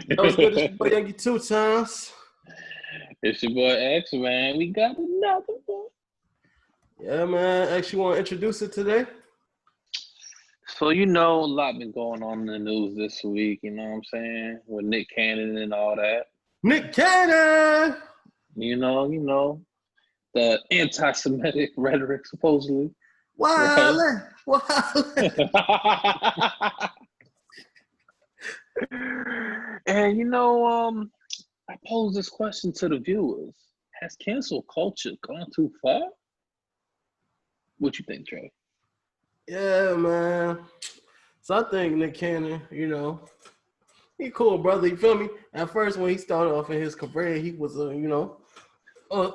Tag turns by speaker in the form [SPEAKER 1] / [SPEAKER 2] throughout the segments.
[SPEAKER 1] That was good. It's your boy Yankee 2 times.
[SPEAKER 2] It's your boy X, man. We got another one.
[SPEAKER 1] Yeah, man. Actually, want to introduce it today?
[SPEAKER 2] So, a lot been going on in the news this week, you know what I'm saying? With Nick Cannon and all that.
[SPEAKER 1] Nick Cannon!
[SPEAKER 2] The anti-Semitic rhetoric, supposedly.
[SPEAKER 1] Wildin', wildin'.
[SPEAKER 2] And, I pose this question to the viewers. Has cancel culture gone too far? What you think, Trey?
[SPEAKER 1] Yeah, man. So I think Nick Cannon, he cool, brother. You feel me? At first, when he started off in his career, he was a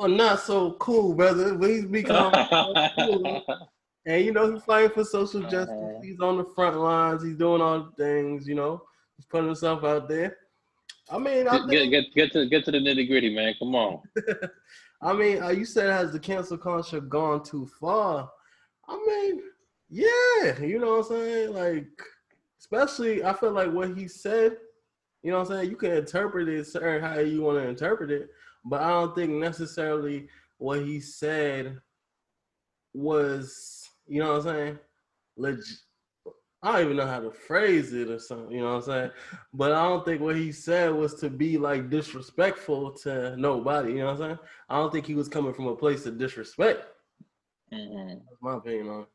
[SPEAKER 1] not so cool, brother. But he's become cool. And, he's fighting for social justice. He's on the front lines. He's doing all the things, He's putting himself out there. I mean, I think...
[SPEAKER 2] Get to the nitty-gritty, man. Come on.
[SPEAKER 1] I mean, you said, has the cancel culture gone too far? I mean, yeah. You know what I'm saying? Like, especially, I feel like what he said, you know what I'm saying? You can interpret it certain how you want to interpret it, but I don't think necessarily what he said was, you know what I'm saying, legit. I don't even know how to phrase it or something, you know what I'm saying? But I don't think what he said was to be like disrespectful to nobody, you know what I'm saying? I don't think he was coming from a place of disrespect.
[SPEAKER 2] Mm-hmm.
[SPEAKER 1] That's my opinion on it.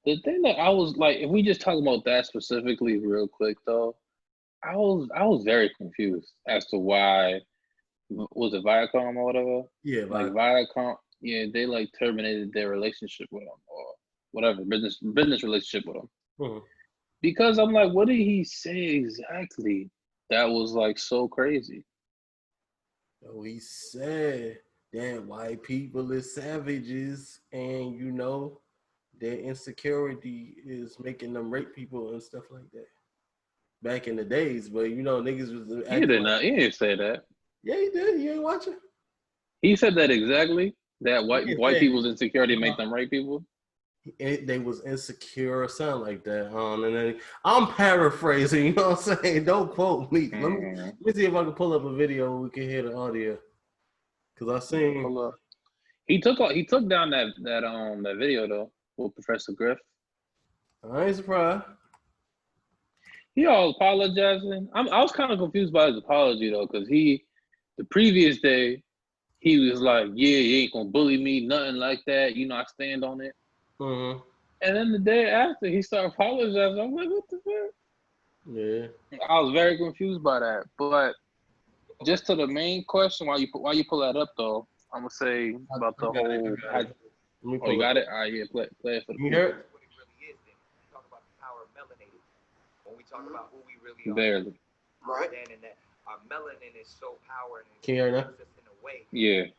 [SPEAKER 2] The thing that I was like, if we just talk about that specifically real quick though, I was very confused as to why, was it Viacom or whatever?
[SPEAKER 1] Yeah,
[SPEAKER 2] like Viacom, yeah, they like terminated their relationship with him or whatever, business relationship with him.
[SPEAKER 1] Mm-hmm.
[SPEAKER 2] Because I'm like, what did he say exactly that was like so crazy?
[SPEAKER 1] So he said that white people is savages and their insecurity is making them rape people and stuff like that. Back in the days, but niggas was
[SPEAKER 2] He didn't say that.
[SPEAKER 1] Yeah, he did. You ain't watching?
[SPEAKER 2] He said that exactly. That white people's insecurity make them rape people.
[SPEAKER 1] They was insecure or something like that. And then I'm paraphrasing. You know what I'm saying? Don't quote me.
[SPEAKER 2] Mm-hmm.
[SPEAKER 1] Let me see if I can pull up a video where we can hear the audio. Cause I seen
[SPEAKER 2] he took down that video though with Professor Griff.
[SPEAKER 1] I ain't surprised.
[SPEAKER 2] He all apologizing. I was kind of confused by his apology though, because the previous day, he was like, "Yeah, you ain't gonna bully me, nothing like that. I stand on it."
[SPEAKER 1] Mm-hmm.
[SPEAKER 2] And then the day after, he started apologizing. I'm like, "What the fuck?"
[SPEAKER 1] Yeah.
[SPEAKER 2] I was very confused by that. But just to the main question, why you pull that up though, I'm gonna say about the whole. Oh, you got it? All right, yeah, play it for the
[SPEAKER 1] people.
[SPEAKER 3] What it really is, then we talk about the power of melanated. When we talk about who we really are,
[SPEAKER 2] barely.
[SPEAKER 3] Right? Understanding that our melanin is so powerful and it
[SPEAKER 1] keeps
[SPEAKER 3] us in a way.
[SPEAKER 2] Yeah.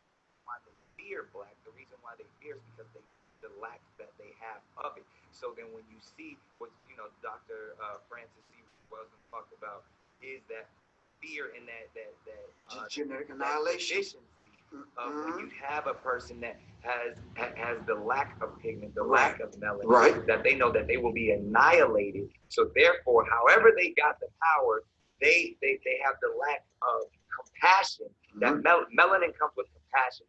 [SPEAKER 3] Why they fear black? The reason why they fear is because the lack that they have of it. So then when you see what Dr. Francis C. Wilson talked about is that fear and that genetic annihilation. When you have a person that has the lack of pigment, the lack of melanin, right, that they know that they will be annihilated. So therefore, however they got the power, they have the lack of compassion. That melanin comes with compassion.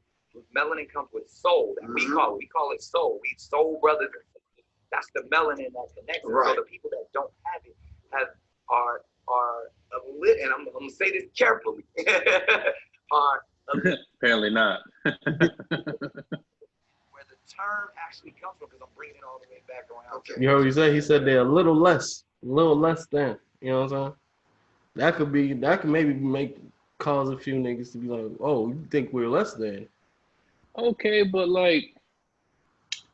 [SPEAKER 3] Melanin comes with soul. That we call it soul. We soul brothers and sisters. That's the melanin that connects. Right. So the people that don't have it are a lit, and I'm gonna say this carefully. Are
[SPEAKER 2] apparently not.
[SPEAKER 3] Where the term actually comes from, because I'm bringing it all the way back around.
[SPEAKER 1] Okay. You heard what he said? He said they're a little less than. You know what I'm saying? That could maybe cause a few niggas to be like, oh, you think we're less than?
[SPEAKER 2] Okay, but like,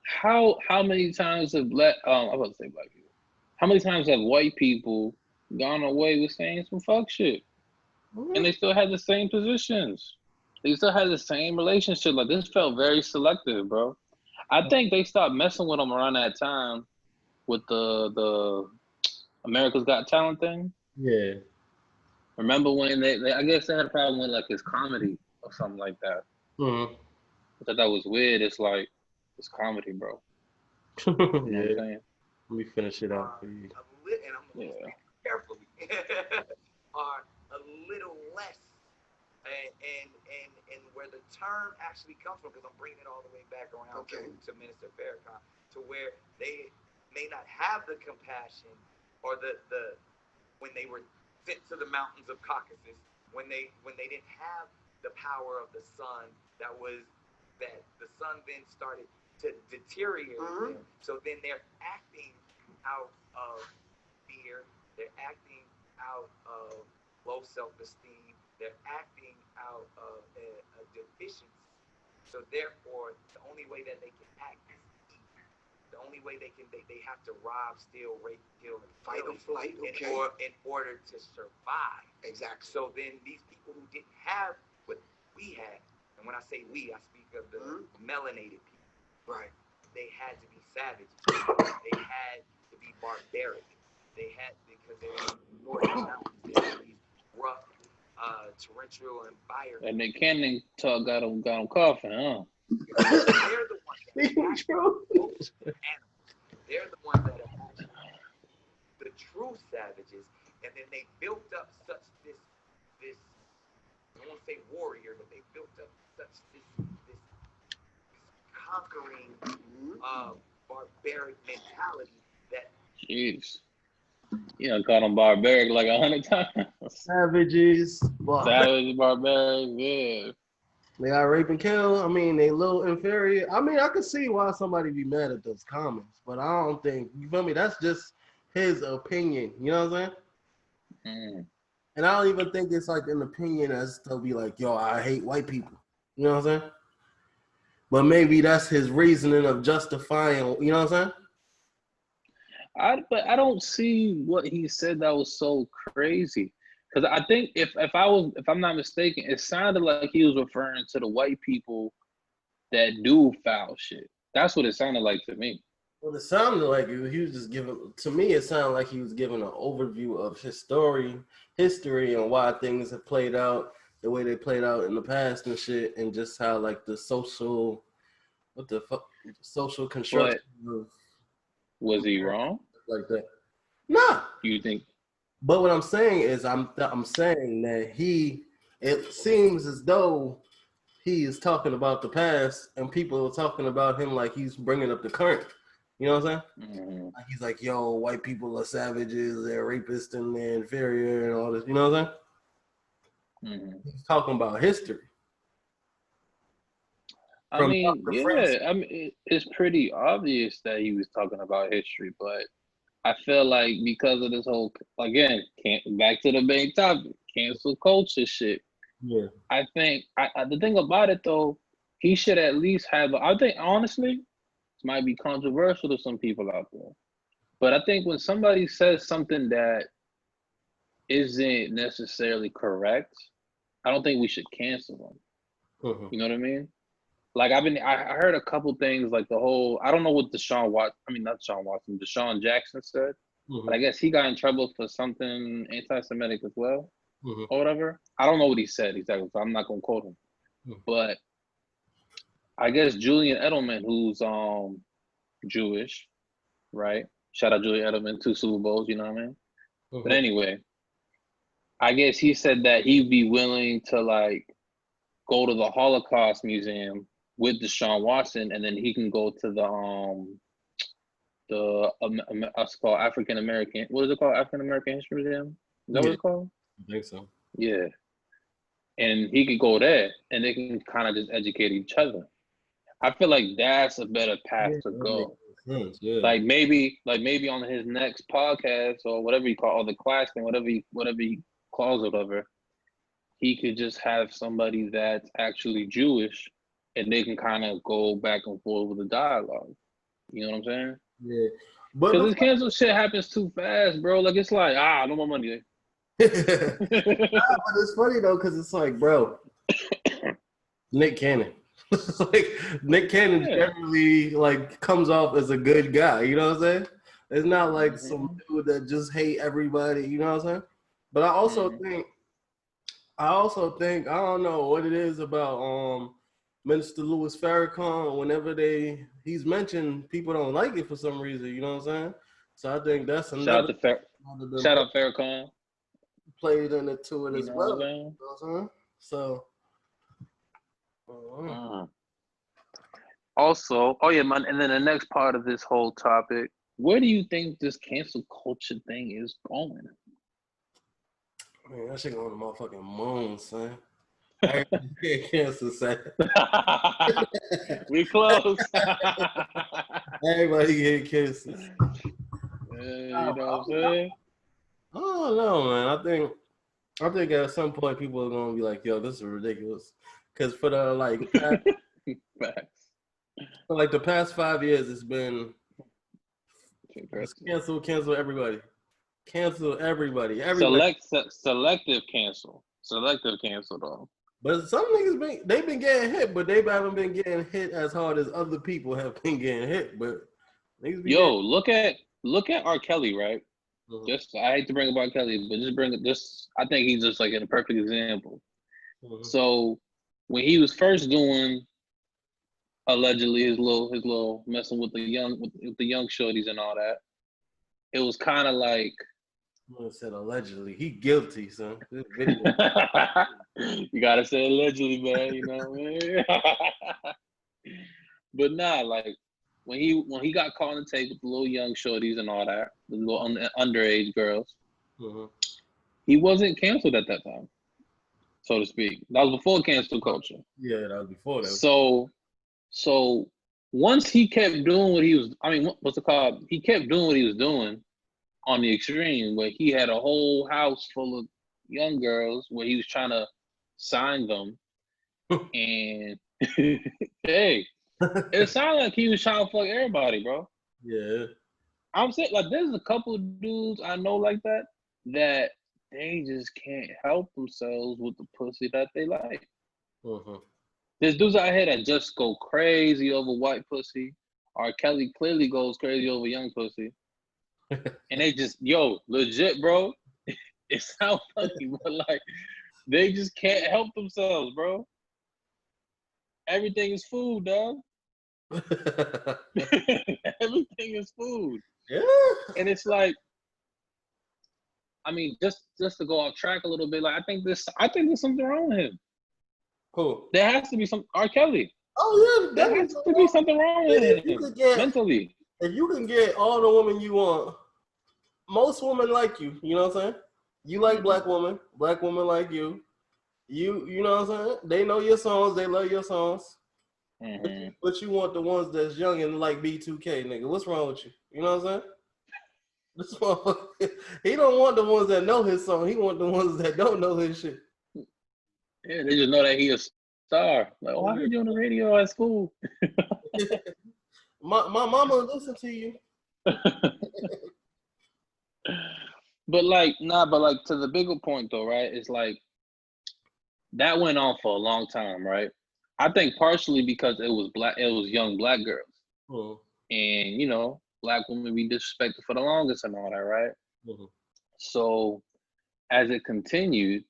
[SPEAKER 2] how many times have I'm about to say black people. How many times have white people gone away with saying some fuck shit? And they still had the same positions. They still had the same relationship. Like, this felt very selective, bro. I think they stopped messing with them around that time with the America's Got Talent thing.
[SPEAKER 1] Yeah.
[SPEAKER 2] Remember when they I guess they had a problem with like his comedy or something like that.
[SPEAKER 1] Mm-hmm.
[SPEAKER 2] I thought that was weird. It's like, it's comedy, bro. You know what I'm saying?
[SPEAKER 1] Let me finish it out for you.
[SPEAKER 3] I'm carefully. term actually comes from, because I'm bringing it all the way back around to Minister Farrakhan, to where they may not have the compassion or the when they were sent to the mountains of Caucasus, when they didn't have the power of the sun, that the sun then started to deteriorate them. So then they're acting out of fear, they're acting out of low self-esteem, they're acting out of a deficiency. So therefore, the only way that they can act is eat. The only way they have to rob, steal, rape, kill, and
[SPEAKER 4] fight or flight,
[SPEAKER 3] in order to survive.
[SPEAKER 4] Exactly.
[SPEAKER 3] So then these people who didn't have what we had, and when I say we, I speak of the melanated people.
[SPEAKER 4] Right.
[SPEAKER 3] They had to be savage. They had to be barbaric. They had, because they were more these rough, torrential environments.
[SPEAKER 2] And the Cannon talk got them coughing, huh?
[SPEAKER 3] They're the ones that animals. They're the ones that are actually the true savages, and then they built up such this I won't say warrior, but they built up such this conquering barbaric mentality that
[SPEAKER 2] Jeez. You know, call them barbaric like 100 times.
[SPEAKER 1] Savages.
[SPEAKER 2] Savage, barbaric, yeah.
[SPEAKER 1] They got rape and kill. I mean, they a little inferior. I mean, I could see why somebody be mad at those comments, but I don't think, you feel me? That's just his opinion. You know what I'm saying? And I don't even think it's like an opinion as to be like, yo, I hate white people. You know what I'm saying? But maybe that's his reasoning of justifying, you know what I'm saying?
[SPEAKER 2] But I don't see what he said that was so crazy. Because I think if I'm not mistaken, it sounded like he was referring to the white people that do foul shit. That's what it sounded like to me.
[SPEAKER 1] Well, it sounded like he was just giving, to me, it sounded like he was giving an overview of history and why things have played out the way they played out in the past and shit, and just how like the social, social construction of,
[SPEAKER 2] was he wrong?
[SPEAKER 1] Like that. Nah.
[SPEAKER 2] You think?
[SPEAKER 1] But what I'm saying is, I'm saying that it seems as though he is talking about the past, and people are talking about him like he's bringing up the current. You know what I'm saying? Like he's like, yo, white people are savages, they're rapists, and they're inferior, and all this. You know what I'm saying? He's talking about history.
[SPEAKER 2] I mean, it's pretty obvious that he was talking about history, but I feel like because of this whole, again, back to the main topic, cancel culture shit.
[SPEAKER 1] Yeah.
[SPEAKER 2] I think the thing about it though, he should at least have. I think honestly, this might be controversial to some people out there, but I think when somebody says something that isn't necessarily correct, I don't think we should cancel them. You know what I mean? Like I heard a couple things like the whole, I don't know what Deshaun Jackson said, but I guess he got in trouble for something anti-Semitic as well, or whatever. I don't know what he said exactly, so I'm not gonna quote him. But I guess Julian Edelman, who's Jewish, right? Shout out Julian Edelman, 2 Super Bowls, you know what I mean? But anyway, I guess he said that he'd be willing to like go to the Holocaust Museum with Deshaun Watson, and then he can go to it's called African American. What is it called? African American History Museum. Is that what it's called?
[SPEAKER 1] I think so.
[SPEAKER 2] Yeah. And he could go there, and they can kind of just educate each other. I feel like that's a better path to go.
[SPEAKER 1] Yeah.
[SPEAKER 2] Like maybe on his next podcast or whatever he calls, or the class thing, whatever he calls it, whatever, he could just have somebody that's actually Jewish, and they can kind of go back and forth with the dialogue. You know what I'm saying?
[SPEAKER 1] Yeah.
[SPEAKER 2] Because this cancel shit happens too fast, bro. Like, it's like, no more money.
[SPEAKER 1] But it's funny, though, because it's like, bro, Nick Cannon. Like, Nick Cannon generally, like, comes off as a good guy. You know what I'm saying? It's not like some dude that just hate everybody. You know what I'm saying? But I also think, I don't know what it is about Minister Louis Farrakhan. Whenever he's mentioned, people don't like it for some reason. You know what I'm saying? So I think that's another.
[SPEAKER 2] Shout out Farrakhan.
[SPEAKER 1] Played into it as well. You know what I'm saying? So
[SPEAKER 2] Also, oh yeah, man, and then the next part of this whole topic, where do you think this cancel culture thing is going?
[SPEAKER 1] Man, that shit going to motherfucking moon, son. Everybody get cancer, son.
[SPEAKER 2] We close.
[SPEAKER 1] Everybody get kisses.
[SPEAKER 2] Yeah, you know what I'm saying?
[SPEAKER 1] I don't know, man. I think at some point people are gonna be like, "Yo, this is ridiculous," because for the
[SPEAKER 2] Facts.
[SPEAKER 1] for like the past 5 years, it's been just cancel everybody, cancel everybody.
[SPEAKER 2] Selective cancel though.
[SPEAKER 1] But some niggas they've been getting hit, but they haven't been getting hit as hard as other people have been getting hit. But niggas be
[SPEAKER 2] look at R. Kelly, right? Mm-hmm. Just I hate to bring up R. Kelly, but I think he's just like a perfect example. Mm-hmm. So when he was first doing allegedly his little messing with the young shorties and all that, it was kind of like,
[SPEAKER 1] I said allegedly. He guilty, son. This video.
[SPEAKER 2] You gotta say allegedly, man. You know what I mean? But nah, like when he got caught on the tape with the little young shorties and all that, the little underage girls, mm-hmm. He wasn't canceled at that time, so to speak. That was before cancel culture.
[SPEAKER 1] Yeah, that was before that.
[SPEAKER 2] So once he kept doing what he was, what's it called? He kept doing what he was doing on the extreme, where he had a whole house full of young girls where he was trying to sign them. And hey, it sounded like he was trying to fuck everybody, bro.
[SPEAKER 1] Yeah.
[SPEAKER 2] I'm saying, like, there's a couple of dudes I know like that they just can't help themselves with the pussy that they like. Mm-hmm. There's dudes out here that just go crazy over white pussy. R. Kelly clearly goes crazy over young pussy. And they just, legit, bro. It sounds funny, but like, they just can't help themselves, bro. Everything is food, dog. Everything is food.
[SPEAKER 1] Yeah.
[SPEAKER 2] And it's like, just to go off track a little bit, like I think there's something wrong with him.
[SPEAKER 1] Cool.
[SPEAKER 2] There has to be some R. Kelly.
[SPEAKER 1] Oh yeah,
[SPEAKER 2] there has to be something wrong with him mentally.
[SPEAKER 1] If you can get all the women you want, most women like you. You know what I'm saying? You like black women like you. You know what I'm saying? They know your songs. They love your songs. Mm-hmm. But you want the ones that's young and like B2K, nigga. What's wrong with you? You know what I'm saying? He don't want the ones that know his song. He want the ones that don't know his shit.
[SPEAKER 2] Yeah, they just know that he a star. Like, I heard you on the radio at school.
[SPEAKER 1] my mama listen to you.
[SPEAKER 2] But to the bigger point though, right? It's like that went on for a long time, right? I think partially because it was young black girls. Mm-hmm. And black women be disrespected for the longest and all that, right? Mm-hmm. So as it continued,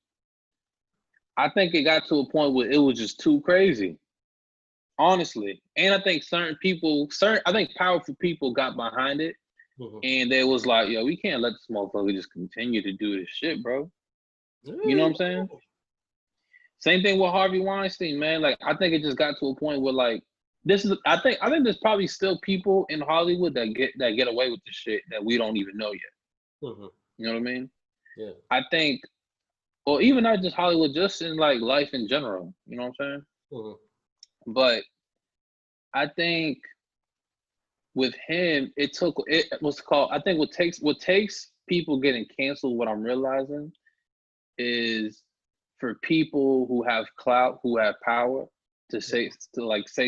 [SPEAKER 2] I think it got to a point where it was just too crazy, honestly. And I think powerful people got behind it. Mm-hmm. And they was like, yo, we can't let this motherfucker just continue to do this shit, bro. You know what I'm saying? Same thing with Harvey Weinstein, man. Like, I think it just got to a point where, like, I think there's probably still people in Hollywood that get away with this shit that we don't even know yet. Mm-hmm. You know what I mean? Yeah. I think, or even not just Hollywood, just in like life in general. You know what I'm saying? Mm-hmm. But I think with him, I think what takes people getting canceled, what I'm realizing is for people who have clout, who have power, to say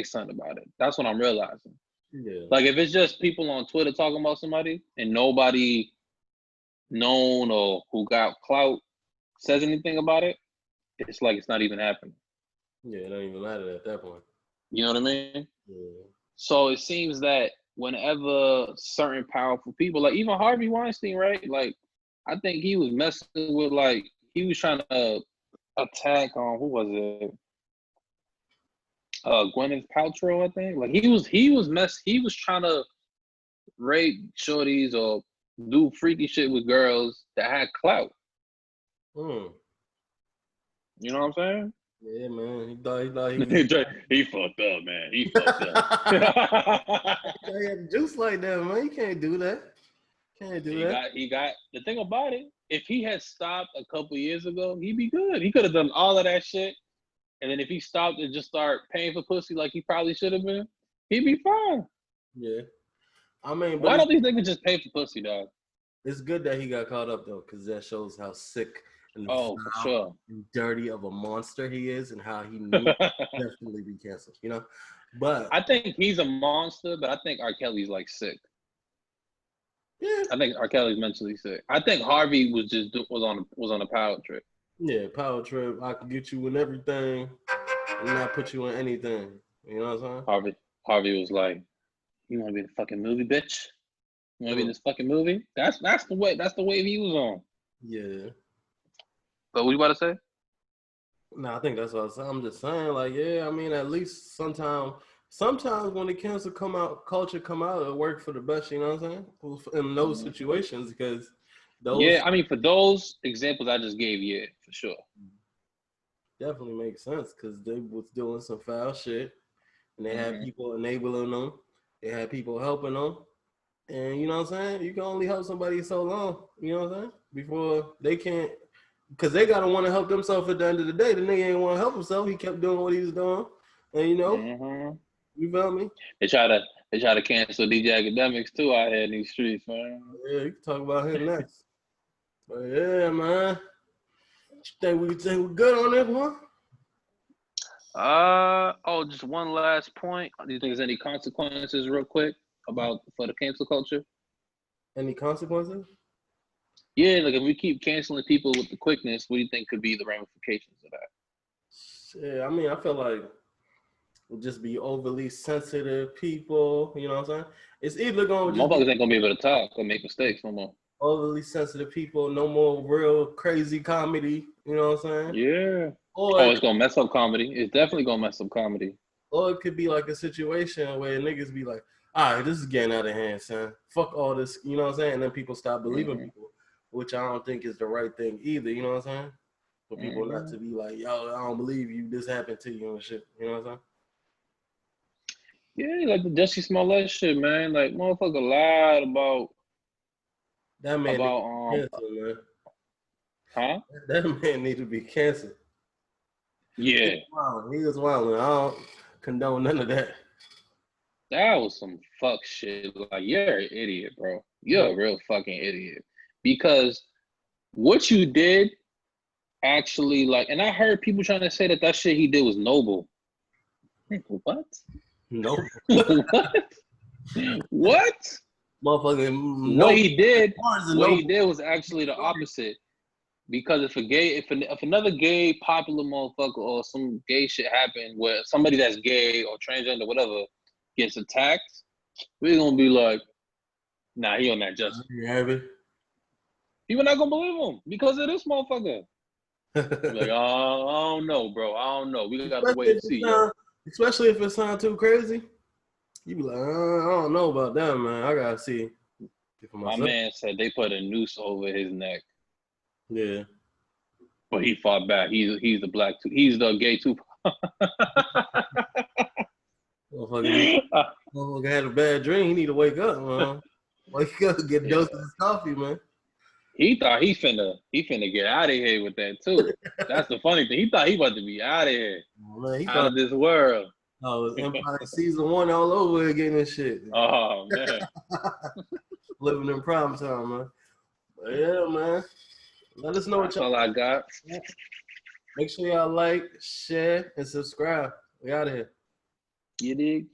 [SPEAKER 2] something about it. That's what I'm realizing. Yeah. Like if it's just people on Twitter talking about somebody and nobody known or who got clout says anything about it, it's like it's not even happening.
[SPEAKER 1] Yeah, it don't even matter at that point.
[SPEAKER 2] You know what I mean? Yeah. So it seems that whenever certain powerful people, like even Harvey Weinstein, right? Like I think he was messing with, like, he was trying to attack on, who was it? Gwyneth Paltrow, I think. Like he was trying to rape shorties or do freaky shit with girls that had clout. You know what I'm saying?
[SPEAKER 1] Yeah, man. He thought he
[SPEAKER 2] He fucked up, man. He fucked up.
[SPEAKER 1] he had juice like that, man. You can't do that. Can't do that.
[SPEAKER 2] He got the thing about it. If he had stopped a couple years ago, he'd be good. He could have done all of that shit, and then if he stopped and just started paying for pussy like he probably should have been, he'd be fine.
[SPEAKER 1] Yeah. I mean, but
[SPEAKER 2] why don't these niggas just pay for pussy, dog?
[SPEAKER 1] It's good that he got caught up though, because that shows how sick and
[SPEAKER 2] for sure
[SPEAKER 1] and dirty of a monster he is, and how he knew definitely be canceled. You know, but
[SPEAKER 2] I think he's a monster. But I think R. Kelly's like sick.
[SPEAKER 1] Yeah,
[SPEAKER 2] I think R. Kelly's mentally sick. I think Harvey was on a power trip.
[SPEAKER 1] Yeah, power trip. I can get you in everything and not put you in anything. You know what I'm saying?
[SPEAKER 2] Harvey was like, "You want to be in the fucking movie, bitch? You want to be in this fucking movie?" That's the wave he was on.
[SPEAKER 1] Yeah.
[SPEAKER 2] But what you about to say?
[SPEAKER 1] No, I think that's what I was saying. I'm just saying, like, yeah, I mean, at least sometimes when the cancel culture come out, it work for the best, you know what I'm saying? In those situations, because those...
[SPEAKER 2] Yeah, I mean, for those examples I just gave, yeah, for sure.
[SPEAKER 1] Definitely makes sense, because they was doing some foul shit, and they had people enabling them. They had people helping them. And you know what I'm saying? You can only help somebody so long, you know what I'm saying? Before they can't... Because they got to want to help themselves at the end of the day. The nigga ain't want to help himself. He kept doing what he was doing. And, you know, you feel me?
[SPEAKER 2] They try to cancel DJ Academics, too, out here in these streets, man.
[SPEAKER 1] Yeah, you can talk about him next. But, yeah, man. You think we're good on this one?
[SPEAKER 2] Just one last point. Do you think there's any consequences, real quick, for the cancel culture?
[SPEAKER 1] Any consequences?
[SPEAKER 2] Yeah, like if we keep canceling people with the quickness, what do you think could be the ramifications of that?
[SPEAKER 1] Yeah, I mean, I feel like we'll just be overly sensitive people. You know what I'm saying? It's either going to
[SPEAKER 2] motherfuckers ain't gonna be able to talk or make mistakes no more.
[SPEAKER 1] Overly sensitive people, no more real crazy comedy. You know what I'm saying?
[SPEAKER 2] Yeah.
[SPEAKER 1] Or
[SPEAKER 2] it's gonna mess up comedy. It's definitely gonna mess up comedy.
[SPEAKER 1] Or it could be like a situation where niggas be like, all right, this is getting out of hand, son. Fuck all this, you know what I'm saying? And then people stop believing people, which I don't think is the right thing either, you know what I'm saying? For people not to be like, yo, I don't believe you, this happened to you and shit, you know what I'm
[SPEAKER 2] saying? Yeah, like the Jussie Smollett shit, man. Like, motherfucker lied about...
[SPEAKER 1] That man need to be canceled, man.
[SPEAKER 2] Huh?
[SPEAKER 1] That man need to be canceled.
[SPEAKER 2] Yeah.
[SPEAKER 1] He was wild. I don't condone none of that.
[SPEAKER 2] That was some fuck shit. Like, you're an idiot, bro. You're a real fucking idiot. Because what you did actually, like, and I heard people trying to say that shit he did was noble. What?
[SPEAKER 1] Noble?
[SPEAKER 2] What?
[SPEAKER 1] Motherfucking
[SPEAKER 2] what he did was actually the opposite. Because if another gay popular motherfucker or some gay shit happened where somebody that's gay or transgender, whatever, gets attacked, we're gonna be like, nah, he on that justice. People not gonna believe him because of this motherfucker. Like, I don't know, bro. I don't know. We gotta wait and see.
[SPEAKER 1] Especially if it sounds too crazy. You be like, I don't know about that, man. I gotta see.
[SPEAKER 2] My man said they put a noose over his neck.
[SPEAKER 1] Yeah.
[SPEAKER 2] But he fought back. He's the black too. He's the gay too.
[SPEAKER 1] Motherfucker had a bad dream. He need to wake up, man. Wake up, get a dose of his coffee, man.
[SPEAKER 2] He thought he finna get out of here with that too. That's the funny thing. He thought he about to be out of here.
[SPEAKER 1] Man, he
[SPEAKER 2] out of this world.
[SPEAKER 1] Oh, it was Empire season 1 all over again and shit.
[SPEAKER 2] Oh man.
[SPEAKER 1] Living in prime time, man. But yeah, man. Let us know what y'all...
[SPEAKER 2] That's all I got.
[SPEAKER 1] Make sure y'all like, share, and subscribe. We out of here.
[SPEAKER 2] You dig?